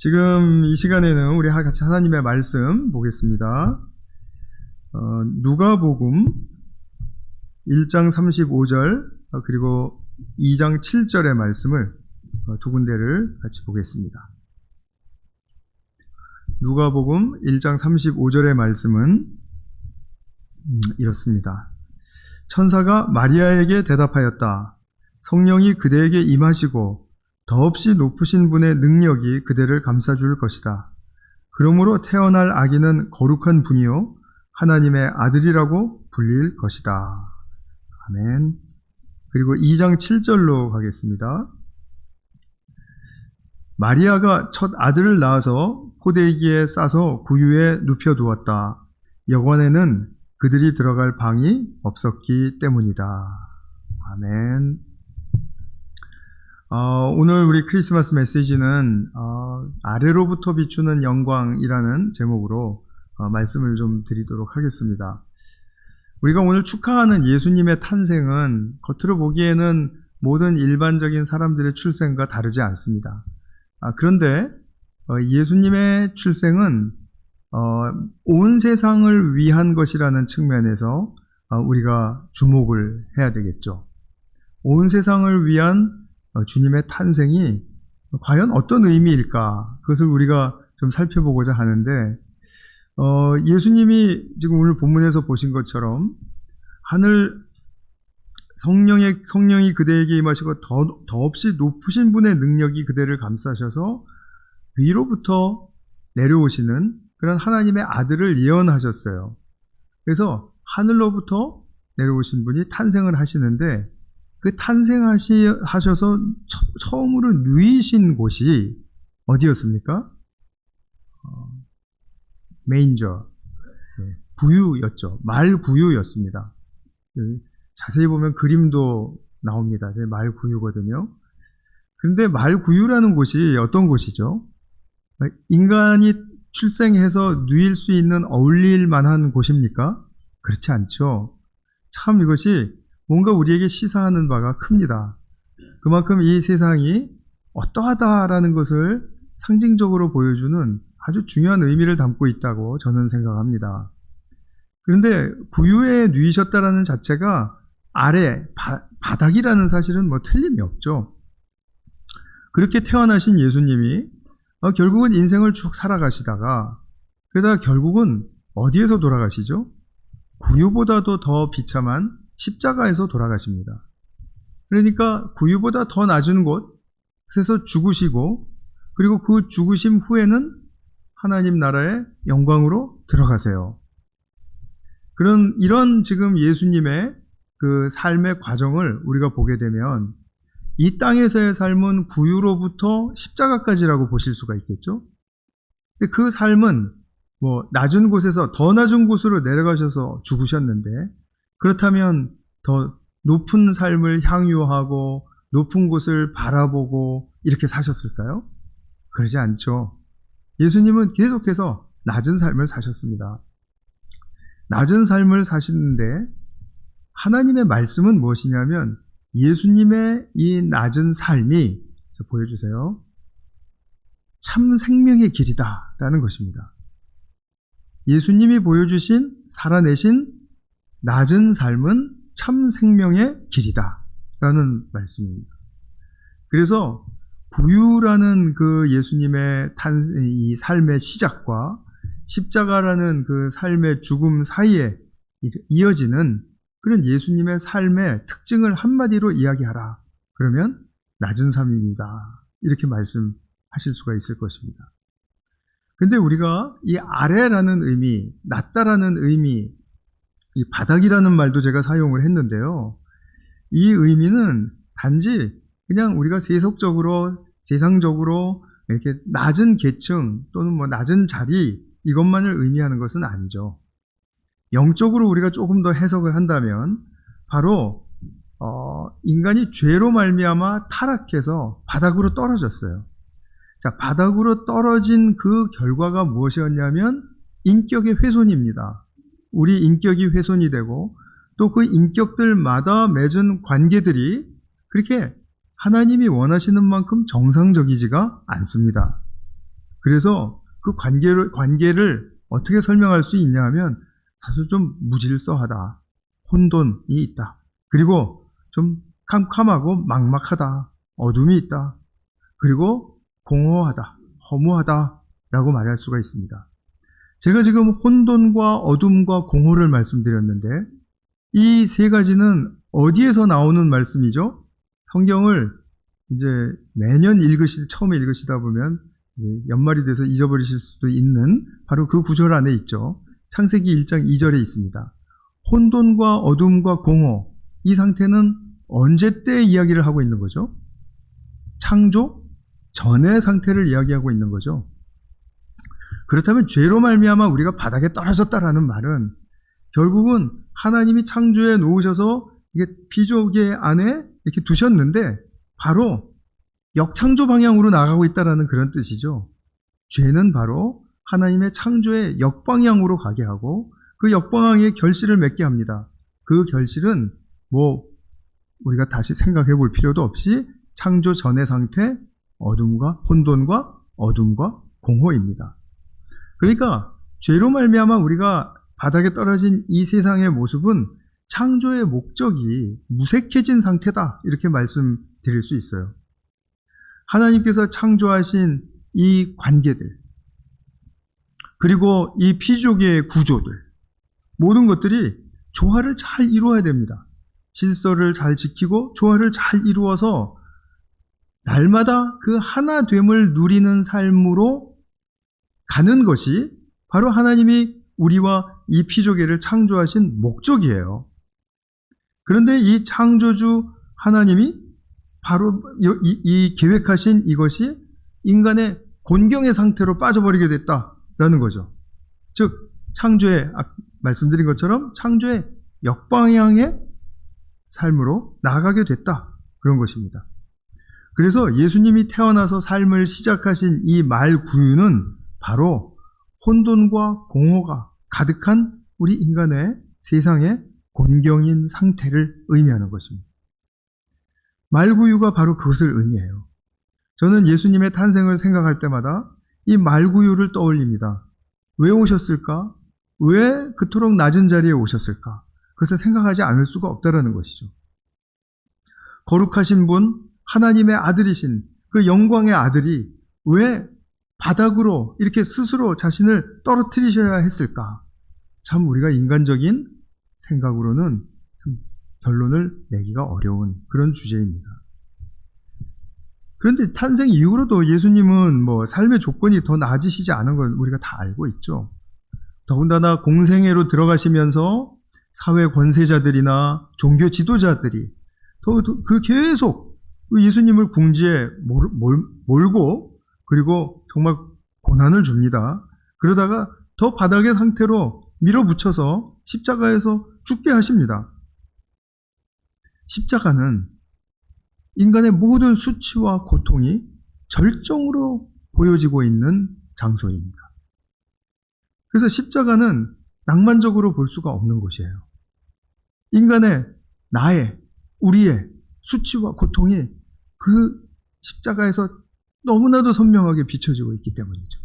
지금 이 시간에는 우리 같이 하나님의 말씀 보겠습니다. 누가복음 1장 35절 그리고 2장 7절의 말씀을 두 군데를 같이 보겠습니다. 누가복음 1장 35절의 말씀은 이렇습니다. 천사가 마리아에게 대답하였다. 성령이 그대에게 임하시고 더없이 높으신 분의 능력이 그대를 감싸줄 것이다. 그러므로 태어날 아기는 거룩한 분이요 하나님의 아들이라고 불릴 것이다. 아멘. 그리고 2장 7절로 가겠습니다. 마리아가 첫 아들을 낳아서 포대기에 싸서 구유에 눕혀두었다. 여관에는 그들이 들어갈 방이 없었기 때문이다. 아멘. 오늘 우리 크리스마스 메시지는 아래로부터 비추는 영광이라는 제목으로 말씀을 좀 드리도록 하겠습니다. 우리가 오늘 축하하는 예수님의 탄생은 겉으로 보기에는 모든 일반적인 사람들의 출생과 다르지 않습니다. 그런데 예수님의 출생은 온 세상을 위한 것이라는 측면에서 우리가 주목을 해야 되겠죠. 온 세상을 위한 주님의 탄생이 과연 어떤 의미일까? 그것을 우리가 좀 살펴보고자 하는데, 예수님이 지금 오늘 본문에서 보신 것처럼 하늘 성령이 그대에게 임하시고 더없이 높으신 분의 능력이 그대를 감싸셔서 위로부터 내려오시는 그런 하나님의 아들을 예언하셨어요. 그래서 하늘로부터 내려오신 분이 탄생을 하시는데 그 탄생하셔서 처음으로 누이신 곳이 어디였습니까? 메인저, 구유였죠. 말 구유였습니다. 자세히 보면 그림도 나옵니다. 말 구유거든요. 그런데 말 구유라는 곳이 어떤 곳이죠? 인간이 출생해서 누일 수 있는 어울릴 만한 곳입니까? 그렇지 않죠. 참 이것이 뭔가 우리에게 시사하는 바가 큽니다. 그만큼 이 세상이 어떠하다라는 것을 상징적으로 보여주는 아주 중요한 의미를 담고 있다고 저는 생각합니다. 그런데 구유에 누이셨다라는 자체가 아래, 바닥이라는 사실은 틀림이 없죠. 그렇게 태어나신 예수님이 결국은 인생을 쭉 살아가시다가 그러다가 결국은 어디에서 돌아가시죠? 구유보다도 더 비참한 십자가에서 돌아가십니다. 그러니까 구유보다 더 낮은 곳에서 죽으시고 그리고 그 죽으심 후에는 하나님 나라의 영광으로 들어가세요. 이런 지금 예수님의 그 삶의 과정을 우리가 보게 되면 이 땅에서의 삶은 구유로부터 십자가까지라고 보실 수가 있겠죠. 근데 그 삶은 낮은 곳에서 더 낮은 곳으로 내려가셔서 죽으셨는데 그렇다면 더 높은 삶을 향유하고 높은 곳을 바라보고 이렇게 사셨을까요? 그러지 않죠. 예수님은 계속해서 낮은 삶을 사셨습니다. 낮은 삶을 사시는데 하나님의 말씀은 무엇이냐면 예수님의 이 낮은 삶이 보여주세요. 참 생명의 길이다 라는 것입니다. 예수님이 보여주신 살아내신 낮은 삶은 참 생명의 길이다 라는 말씀입니다. 그래서 구유라는 그 예수님의 이 삶의 시작과 십자가라는 그 삶의 죽음 사이에 이어지는 그런 예수님의 삶의 특징을 한마디로 이야기하라. 그러면 낮은 삶입니다. 이렇게 말씀하실 수가 있을 것입니다. 근데 우리가 이 아래라는 의미, 낮다라는 의미, 이 바닥이라는 말도 제가 사용을 했는데요. 이 의미는 단지 그냥 우리가 세상적으로 이렇게 낮은 계층 또는 낮은 자리 이것만을 의미하는 것은 아니죠. 영적으로 우리가 조금 더 해석을 한다면 바로 인간이 죄로 말미암아 타락해서 바닥으로 떨어졌어요. 자, 바닥으로 떨어진 그 결과가 무엇이었냐면 인격의 훼손입니다. 우리 인격이 훼손이 되고 또 그 인격들마다 맺은 관계들이 그렇게 하나님이 원하시는 만큼 정상적이지가 않습니다. 그래서 그 관계를 어떻게 설명할 수 있냐 하면 사실 좀 무질서하다. 혼돈이 있다. 그리고 좀 캄캄하고 막막하다. 어둠이 있다. 그리고 공허하다. 허무하다. 라고 말할 수가 있습니다. 제가 지금 혼돈과 어둠과 공허를 말씀드렸는데 이 세 가지는 어디에서 나오는 말씀이죠? 성경을 이제 매년 처음에 읽으시다 보면 연말이 돼서 잊어버리실 수도 있는 바로 그 구절 안에 있죠. 창세기 1장 2절에 있습니다. 혼돈과 어둠과 공허, 이 상태는 언제 때 이야기를 하고 있는 거죠? 창조 전의 상태를 이야기하고 있는 거죠. 그렇다면 죄로 말미암아 우리가 바닥에 떨어졌다라는 말은 결국은 하나님이 창조해 놓으셔서 이게 피조개 안에 이렇게 두셨는데 바로 역창조 방향으로 나가고 있다라는 그런 뜻이죠. 죄는 바로 하나님의 창조의 역방향으로 가게 하고 그 역방향의 결실을 맺게 합니다. 그 결실은 우리가 다시 생각해 볼 필요도 없이 창조 전의 상태, 혼돈과 어둠과 공허입니다. 그러니까 죄로 말미암아 우리가 바닥에 떨어진 이 세상의 모습은 창조의 목적이 무색해진 상태다. 이렇게 말씀드릴 수 있어요. 하나님께서 창조하신 이 관계들, 그리고 이 피조계의 구조들, 모든 것들이 조화를 잘 이루어야 됩니다. 질서를 잘 지키고 조화를 잘 이루어서 날마다 그 하나됨을 누리는 삶으로 가는 것이 바로 하나님이 우리와 이 피조계를 창조하신 목적이에요. 그런데 이 창조주 하나님이 바로 이 계획하신 이것이 인간의 곤경의 상태로 빠져버리게 됐다라는 거죠. 즉 말씀드린 것처럼 창조의 역방향의 삶으로 나아가게 됐다. 그런 것입니다. 그래서 예수님이 태어나서 삶을 시작하신 이 말구유는 바로 혼돈과 공허가 가득한 우리 인간의 세상의 곤경인 상태를 의미하는 것입니다. 말구유가 바로 그것을 의미해요. 저는 예수님의 탄생을 생각할 때마다 이 말구유를 떠올립니다. 왜 오셨을까? 왜 그토록 낮은 자리에 오셨을까? 그것을 생각하지 않을 수가 없다라는 것이죠. 거룩하신 분, 하나님의 아들이신 그 영광의 아들이 왜 바닥으로 이렇게 스스로 자신을 떨어뜨리셔야 했을까? 참 우리가 인간적인 생각으로는 결론을 내기가 어려운 그런 주제입니다. 그런데 탄생 이후로도 예수님은 삶의 조건이 더 나아지시지 않은 건 우리가 다 알고 있죠. 더군다나 공생애로 들어가시면서 사회 권세자들이나 종교 지도자들이 계속 예수님을 궁지에 몰고 그리고 정말 고난을 줍니다. 그러다가 더 바닥의 상태로 밀어붙여서 십자가에서 죽게 하십니다. 십자가는 인간의 모든 수치와 고통이 절정으로 보여지고 있는 장소입니다. 그래서 십자가는 낭만적으로 볼 수가 없는 곳이에요. 인간의 우리의 수치와 고통이 그 십자가에서 너무나도 선명하게 비춰지고 있기 때문이죠.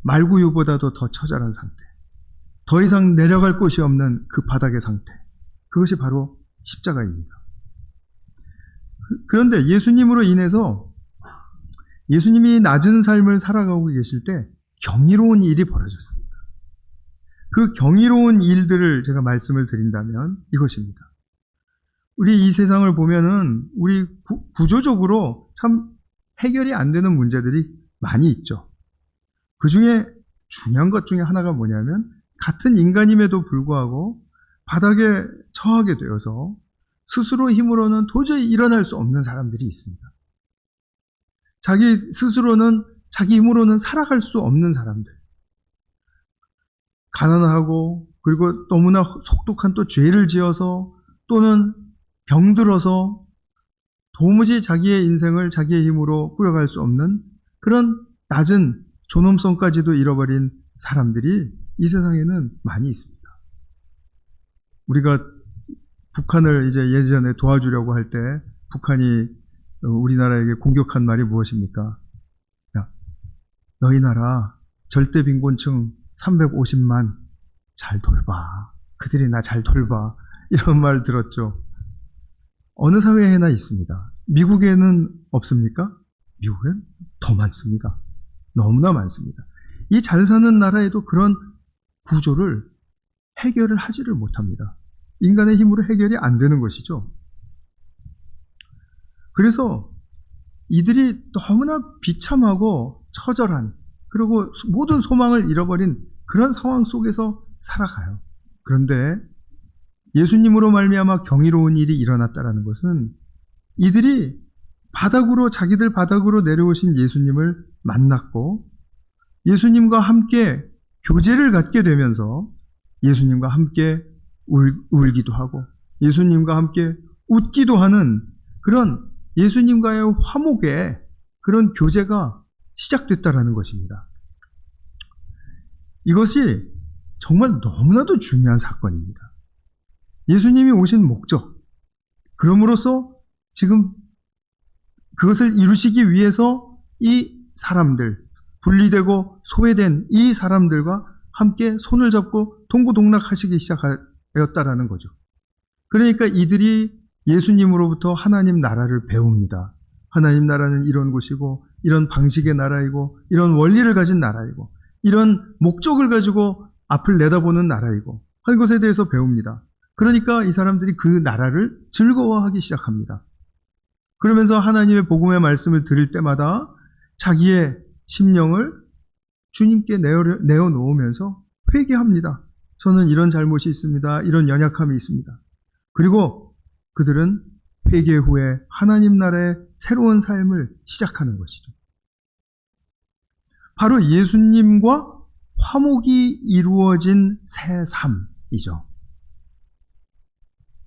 말구유보다도 더 처절한 상태, 더 이상 내려갈 곳이 없는 그 바닥의 상태, 그것이 바로 십자가입니다. 그런데 예수님으로 인해서 예수님이 낮은 삶을 살아가고 계실 때 경이로운 일이 벌어졌습니다. 그 경이로운 일들을 제가 말씀을 드린다면 이것입니다. 우리 이 세상을 보면은 우리 구조적으로 참 해결이 안 되는 문제들이 많이 있죠. 그 중에 중요한 것 중에 하나가 뭐냐면 같은 인간임에도 불구하고 바닥에 처하게 되어서 스스로 힘으로는 도저히 일어날 수 없는 사람들이 있습니다. 자기 스스로는 자기 힘으로는 살아갈 수 없는 사람들. 가난하고 그리고 너무나 속독한 또 죄를 지어서 또는 병들어서 도무지 자기의 인생을 자기의 힘으로 꾸려갈 수 없는 그런 낮은 존엄성까지도 잃어버린 사람들이 이 세상에는 많이 있습니다. 우리가 북한을 이제 예전에 도와주려고 할 때 북한이 우리나라에게 공격한 말이 무엇입니까? 너희 나라 절대 빈곤층 350만 잘 돌봐. 그들이 나 잘 돌봐. 이런 말 들었죠. 어느 사회에나 있습니다. 미국에는 없습니까? 미국엔 더 많습니다. 너무나 많습니다. 이 잘 사는 나라에도 그런 구조를 해결을 하지를 못합니다. 인간의 힘으로 해결이 안 되는 것이죠. 그래서 이들이 너무나 비참하고 처절한, 그리고 모든 소망을 잃어버린 그런 상황 속에서 살아가요. 그런데 예수님으로 말미암아 경이로운 일이 일어났다라는 것은 이들이 자기들 바닥으로 내려오신 예수님을 만났고 예수님과 함께 교제를 갖게 되면서 예수님과 함께 울기도 하고 예수님과 함께 웃기도 하는 그런 예수님과의 화목의 그런 교제가 시작됐다라는 것입니다. 이것이 정말 너무나도 중요한 사건입니다. 예수님이 오신 목적, 그럼으로써 지금 그것을 이루시기 위해서 이 사람들, 분리되고 소외된 이 사람들과 함께 손을 잡고 동고동락하시기 시작하였다라는 거죠. 그러니까 이들이 예수님으로부터 하나님 나라를 배웁니다. 하나님 나라는 이런 곳이고 이런 방식의 나라이고 이런 원리를 가진 나라이고 이런 목적을 가지고 앞을 내다보는 나라이고 한 것에 대해서 배웁니다. 그러니까 이 사람들이 그 나라를 즐거워하기 시작합니다. 그러면서 하나님의 복음의 말씀을 들을 때마다 자기의 심령을 주님께 내어놓으면서 회개합니다. 저는 이런 잘못이 있습니다. 이런 연약함이 있습니다. 그리고 그들은 회개 후에 하나님 나라의 새로운 삶을 시작하는 것이죠. 바로 예수님과 화목이 이루어진 새 삶이죠.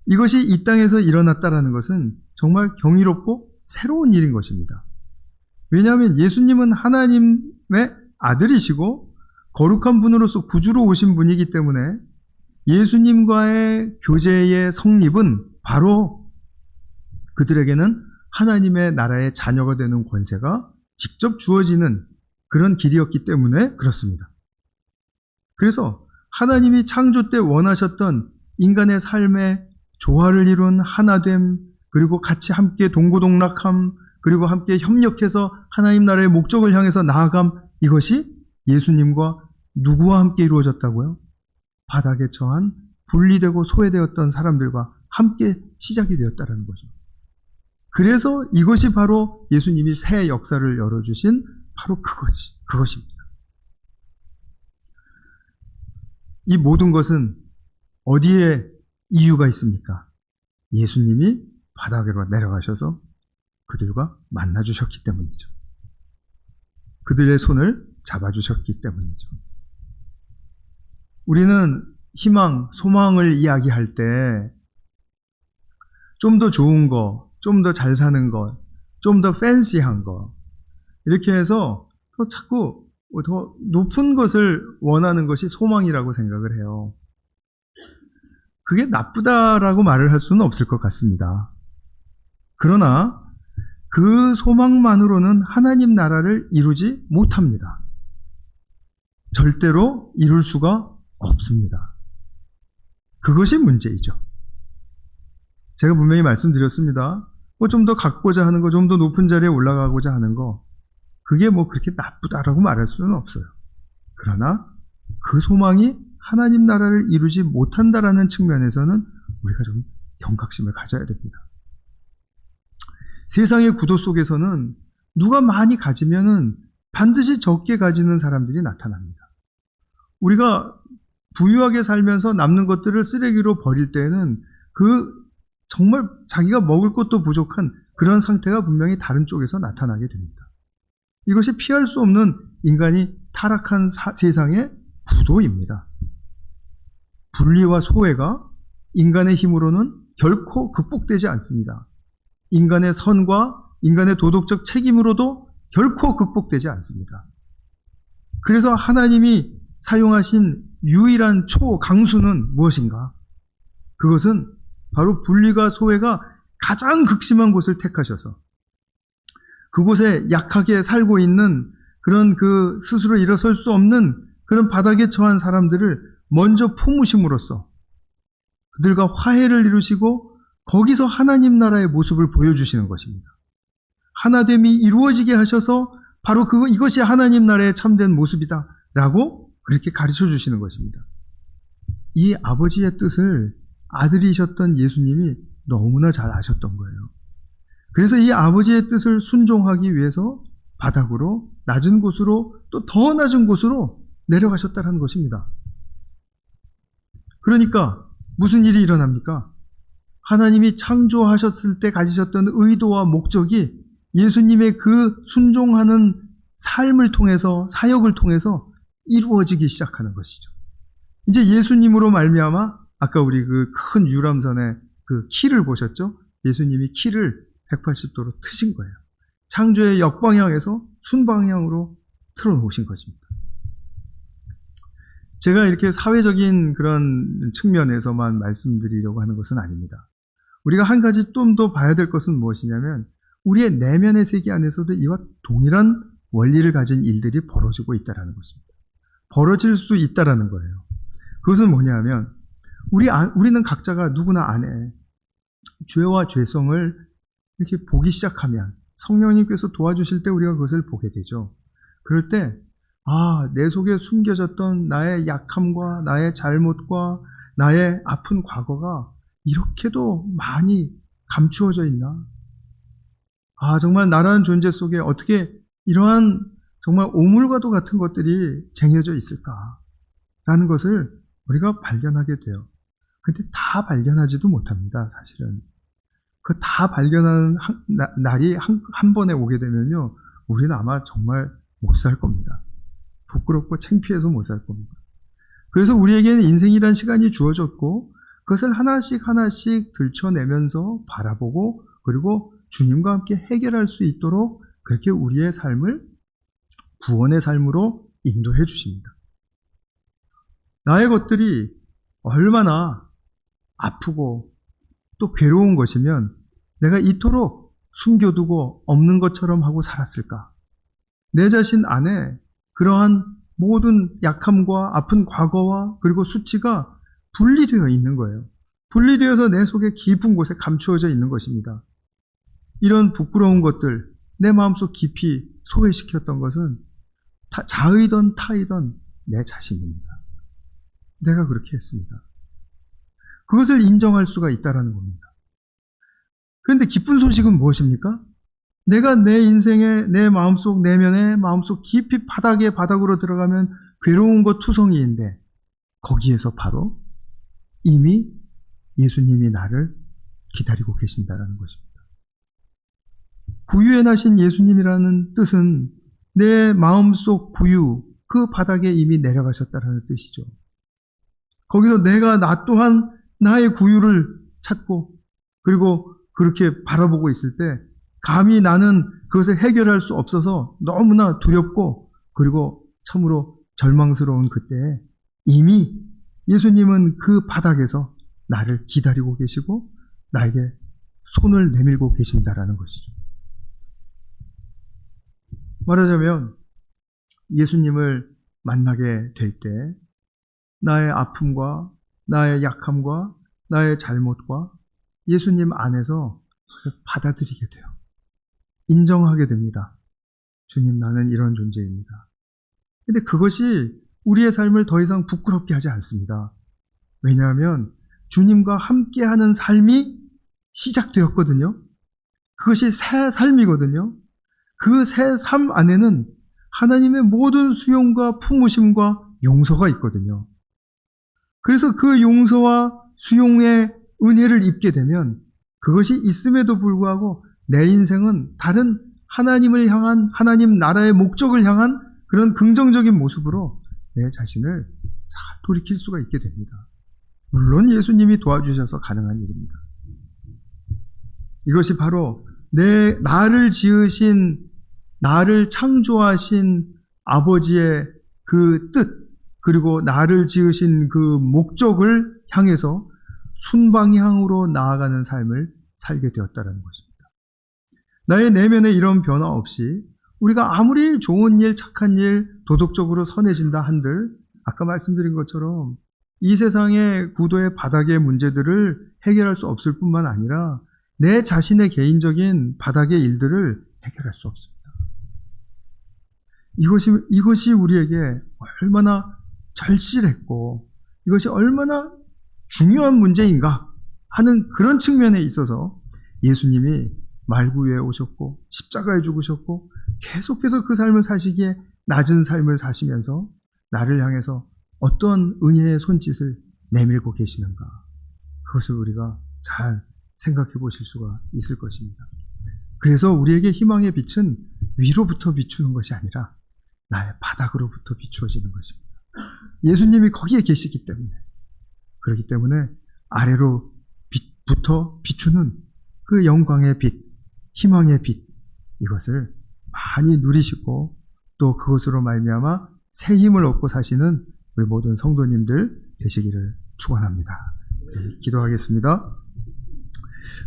이것이 이 땅에서 일어났다라는 것은 정말 경이롭고 새로운 일인 것입니다. 왜냐하면 예수님은 하나님의 아들이시고 거룩한 분으로서 구주로 오신 분이기 때문에 예수님과의 교제의 성립은 바로 그들에게는 하나님의 나라의 자녀가 되는 권세가 직접 주어지는 그런 길이었기 때문에 그렇습니다. 그래서 하나님이 창조 때 원하셨던 인간의 삶의 조화를 이룬 하나됨, 그리고 같이 함께 동고동락함, 그리고 함께 협력해서 하나님 나라의 목적을 향해서 나아감, 이것이 예수님과 누구와 함께 이루어졌다고요? 바닥에 처한 분리되고 소외되었던 사람들과 함께 시작이 되었다는 거죠. 그래서 이것이 바로 예수님이 새 역사를 열어주신 바로 그것입니다. 이 모든 것은 어디에 이유가 있습니까? 예수님이 바닥으로 내려가셔서 그들과 만나주셨기 때문이죠. 그들의 손을 잡아주셨기 때문이죠. 우리는 희망, 소망을 이야기할 때 좀 더 좋은 거, 좀 더 잘 사는 것, 좀 더 팬시한 것, 이렇게 해서 또 자꾸 더 높은 것을 원하는 것이 소망이라고 생각을 해요. 그게 나쁘다라고 말을 할 수는 없을 것 같습니다. 그러나 그 소망만으로는 하나님 나라를 이루지 못합니다. 절대로 이룰 수가 없습니다. 그것이 문제이죠. 제가 분명히 말씀드렸습니다. 좀 더 갖고자 하는 거, 좀 더 높은 자리에 올라가고자 하는 거, 그게 그렇게 나쁘다라고 말할 수는 없어요. 그러나 그 소망이 하나님 나라를 이루지 못한다라는 측면에서는 우리가 좀 경각심을 가져야 됩니다. 세상의 구도 속에서는 누가 많이 가지면은 반드시 적게 가지는 사람들이 나타납니다. 우리가 부유하게 살면서 남는 것들을 쓰레기로 버릴 때는 정말 자기가 먹을 것도 부족한 그런 상태가 분명히 다른 쪽에서 나타나게 됩니다. 이것이 피할 수 없는 인간이 타락한 세상의 구도입니다. 분리와 소외가 인간의 힘으로는 결코 극복되지 않습니다. 인간의 선과 인간의 도덕적 책임으로도 결코 극복되지 않습니다. 그래서 하나님이 사용하신 유일한 초강수는 무엇인가? 그것은 바로 분리가 소외가 가장 극심한 곳을 택하셔서 그곳에 약하게 살고 있는 그런 그 스스로 일어설 수 없는 그런 바닥에 처한 사람들을 먼저 품으심으로써 그들과 화해를 이루시고 거기서 하나님 나라의 모습을 보여주시는 것입니다. 하나됨이 이루어지게 하셔서 바로 이것이 하나님 나라의 참된 모습이다 라고 그렇게 가르쳐 주시는 것입니다. 이 아버지의 뜻을 아들이셨던 예수님이 너무나 잘 아셨던 거예요. 그래서 이 아버지의 뜻을 순종하기 위해서 바닥으로, 낮은 곳으로, 또 더 낮은 곳으로 내려가셨다는 것입니다. 그러니까 무슨 일이 일어납니까? 하나님이 창조하셨을 때 가지셨던 의도와 목적이 예수님의 그 순종하는 삶을 통해서, 사역을 통해서 이루어지기 시작하는 것이죠. 이제 예수님으로 말미암아 아까 우리 그 큰 유람선의 그 키를 보셨죠? 예수님이 키를 180도로 트신 거예요. 창조의 역방향에서 순방향으로 틀어놓으신 것입니다. 제가 이렇게 사회적인 그런 측면에서만 말씀드리려고 하는 것은 아닙니다. 우리가 한 가지 좀 더 봐야 될 것은 무엇이냐면 우리의 내면의 세계 안에서도 이와 동일한 원리를 가진 일들이 벌어지고 있다는 것입니다. 벌어질 수 있다는 거예요. 그것은 뭐냐면 우리는 각자가 누구나 안에 죄와 죄성을 이렇게 보기 시작하면 성령님께서 도와주실 때 우리가 그것을 보게 되죠. 그럴 때 내 속에 숨겨졌던 나의 약함과 나의 잘못과 나의 아픈 과거가 이렇게도 많이 감추어져 있나? 정말 나라는 존재 속에 어떻게 이러한 정말 오물과도 같은 것들이 쟁여져 있을까? 라는 것을 우리가 발견하게 돼요. 근데 다 발견하지도 못합니다, 사실은. 그 다 발견하는 날이 한 번에 오게 되면요, 우리는 아마 정말 못 살 겁니다. 부끄럽고 창피해서 못 살 겁니다. 그래서 우리에게는 인생이란 시간이 주어졌고, 그것을 하나씩 하나씩 들춰내면서 바라보고, 그리고 주님과 함께 해결할 수 있도록 그렇게 우리의 삶을 구원의 삶으로 인도해 주십니다. 나의 것들이 얼마나 아프고 또 괴로운 것이면 내가 이토록 숨겨두고 없는 것처럼 하고 살았을까? 내 자신 안에 그러한 모든 약함과 아픈 과거와 그리고 수치가 분리되어 있는 거예요. 분리되어서 내 속에 깊은 곳에 감추어져 있는 것입니다. 이런 부끄러운 것들, 내 마음속 깊이 소외시켰던 것은 자의던 타의던 내 자신입니다. 내가 그렇게 했습니다. 그것을 인정할 수가 있다는 겁니다. 그런데 기쁜 소식은 무엇입니까? 내가 내 인생의 내 마음속 내면에 마음속 깊이 바닥으로 들어가면 괴로운 것 투성이인데 거기에서 바로 이미 예수님이 나를 기다리고 계신다는 것입니다. 구유에 나신 예수님이라는 뜻은 내 마음속 구유, 그 바닥에 이미 내려가셨다는 뜻이죠. 거기서 나 또한 나의 구유를 찾고 그리고 그렇게 바라보고 있을 때 감히 나는 그것을 해결할 수 없어서 너무나 두렵고 그리고 참으로 절망스러운 그때에 이미 예수님은 그 바닥에서 나를 기다리고 계시고 나에게 손을 내밀고 계신다라는 것이죠. 말하자면 예수님을 만나게 될 때 나의 아픔과 나의 약함과 나의 잘못과 예수님 안에서 받아들이게 돼요. 인정하게 됩니다. 주님, 나는 이런 존재입니다. 근데 그것이 우리의 삶을 더 이상 부끄럽게 하지 않습니다. 왜냐하면 주님과 함께하는 삶이 시작되었거든요. 그것이 새 삶이거든요. 그 새 삶 안에는 하나님의 모든 수용과 품으심과 용서가 있거든요. 그래서 그 용서와 수용의 은혜를 입게 되면 그것이 있음에도 불구하고 내 인생은 다른 하나님을 향한 하나님 나라의 목적을 향한 그런 긍정적인 모습으로 내 자신을 잘 돌이킬 수가 있게 됩니다. 물론 예수님이 도와주셔서 가능한 일입니다. 이것이 바로 나를 지으신, 나를 창조하신 아버지의 그 뜻, 그리고 나를 지으신 그 목적을 향해서 순방향으로 나아가는 삶을 살게 되었다는 것입니다. 나의 내면에 이런 변화 없이 우리가 아무리 좋은 일, 착한 일, 도덕적으로 선해진다 한들 아까 말씀드린 것처럼 이 세상의 구도의 바닥의 문제들을 해결할 수 없을 뿐만 아니라 내 자신의 개인적인 바닥의 일들을 해결할 수 없습니다. 이것이 우리에게 얼마나 절실했고 이것이 얼마나 중요한 문제인가 하는 그런 측면에 있어서 예수님이 말구 위에 오셨고 십자가에 죽으셨고 계속해서 그 삶을 사시기에 낮은 삶을 사시면서 나를 향해서 어떤 은혜의 손짓을 내밀고 계시는가, 그것을 우리가 잘 생각해 보실 수가 있을 것입니다. 그래서 우리에게 희망의 빛은 위로부터 비추는 것이 아니라 나의 바닥으로부터 비추어지는 것입니다. 예수님이 거기에 계시기 때문에, 그렇기 때문에 아래로부터 비추는 그 영광의 빛, 희망의 빛, 이것을 많이 누리시고 또 그것으로 말미암아 새 힘을 얻고 사시는 우리 모든 성도님들 되시기를 축원합니다. 네, 기도하겠습니다.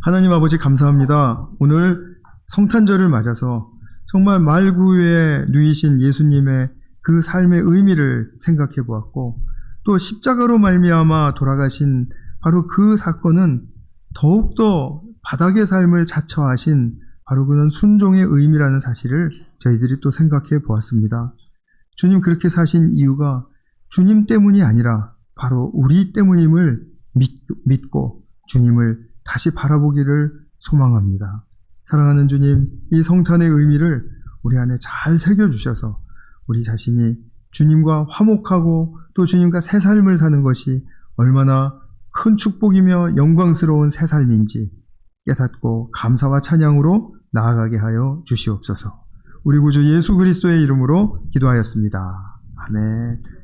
하나님 아버지 감사합니다. 오늘 성탄절을 맞아서 정말 말구에 누이신 예수님의 그 삶의 의미를 생각해 보았고 또 십자가로 말미암아 돌아가신 바로 그 사건은 더욱더 바닥의 삶을 자처하신 바로 그런 순종의 의미라는 사실을 저희들이 또 생각해 보았습니다. 주님 그렇게 사신 이유가 주님 때문이 아니라 바로 우리 때문임을 믿고 주님을 다시 바라보기를 소망합니다. 사랑하는 주님, 이 성탄의 의미를 우리 안에 잘 새겨주셔서 우리 자신이 주님과 화목하고 또 주님과 새 삶을 사는 것이 얼마나 큰 축복이며 영광스러운 새 삶인지 깨닫고 감사와 찬양으로 나아가게 하여 주시옵소서. 우리 구주 예수 그리스도의 이름으로 기도하였습니다. 아멘.